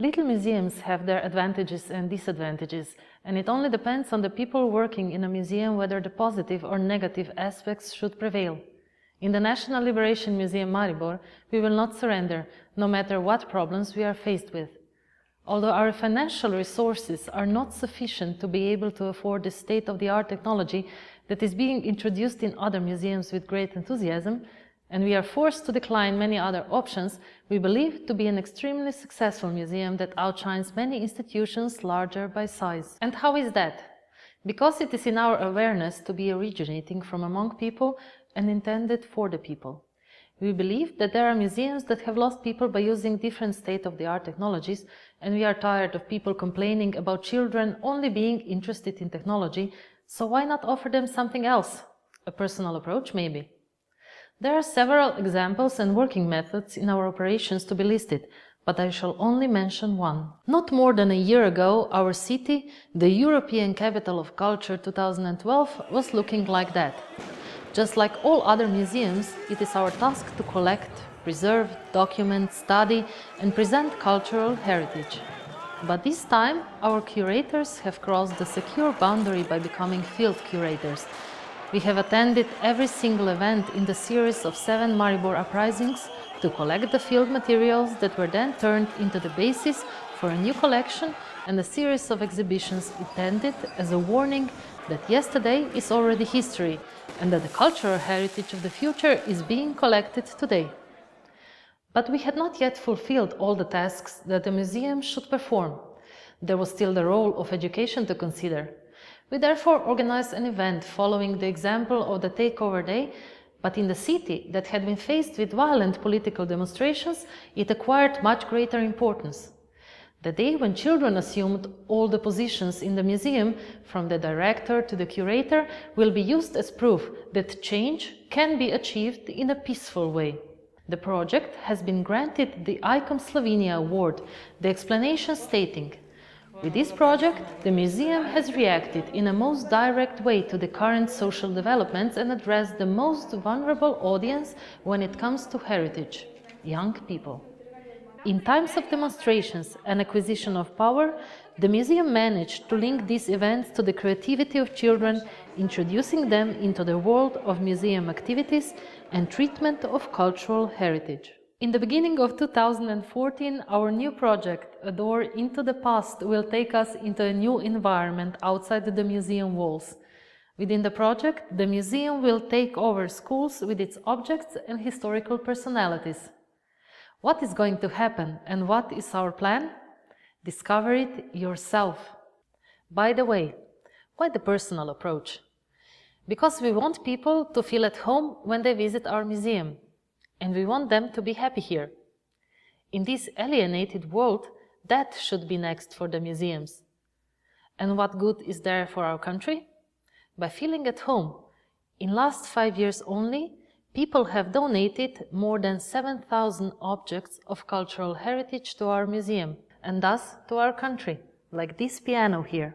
Little museums have their advantages and disadvantages, and it only depends on the people working in a museum whether the positive or negative aspects should prevail. In the National Liberation Museum Maribor, we will not surrender, no matter what problems we are faced with. Although our financial resources are not sufficient to be able to afford the state-of-the-art technology that is being introduced in other museums with great enthusiasm, and we are forced to decline many other options, we believe to be an extremely successful museum that outshines many institutions larger by size. And how is that? Because it is in our awareness to be originating from among people and intended for the people. We believe that there are museums that have lost people by using different state-of-the-art technologies, and we are tired of people complaining about children only being interested in technology, so why not offer them something else? A personal approach, maybe. There are several examples and working methods in our operations to be listed, but I shall only mention one. Not more than a year ago, our city, the European Capital of Culture 2012, was looking like that. Just like all other museums, it is our task to collect, preserve, document, study and present cultural heritage. But this time, our curators have crossed the secure boundary by becoming field curators. We have attended every single event in the series of 7 Maribor uprisings to collect the field materials that were then turned into the basis for a new collection and a series of exhibitions intended as a warning that yesterday is already history and that the cultural heritage of the future is being collected today. But we had not yet fulfilled all the tasks that the museum should perform. There was still the role of education to consider. We therefore organized an event following the example of the Takeover Day, but in the city that had been faced with violent political demonstrations, it acquired much greater importance. The day when children assumed all the positions in the museum, from the director to the curator, will be used as proof that change can be achieved in a peaceful way. The project has been granted the ICOM Slovenia Award, the explanation stating, "With this project, the museum has reacted in a most direct way to the current social developments and addressed the most vulnerable audience when it comes to heritage, young people." In times of demonstrations and acquisition of power, the museum managed to link these events to the creativity of children, introducing them into the world of museum activities and treatment of cultural heritage. In the beginning of 2014, our new project, A Door into the Past, will take us into a new environment outside the museum walls. Within the project, the museum will take over schools with its objects and historical personalities. What is going to happen and what is our plan? Discover it yourself. By the way, why the personal approach? Because we want people to feel at home when they visit our museum, and we want them to be happy here. In this alienated world, that should be next for the museums. And what good is there for our country? By feeling at home. In last 5 years only, people have donated more than 7,000 objects of cultural heritage to our museum, and thus to our country, like this piano here.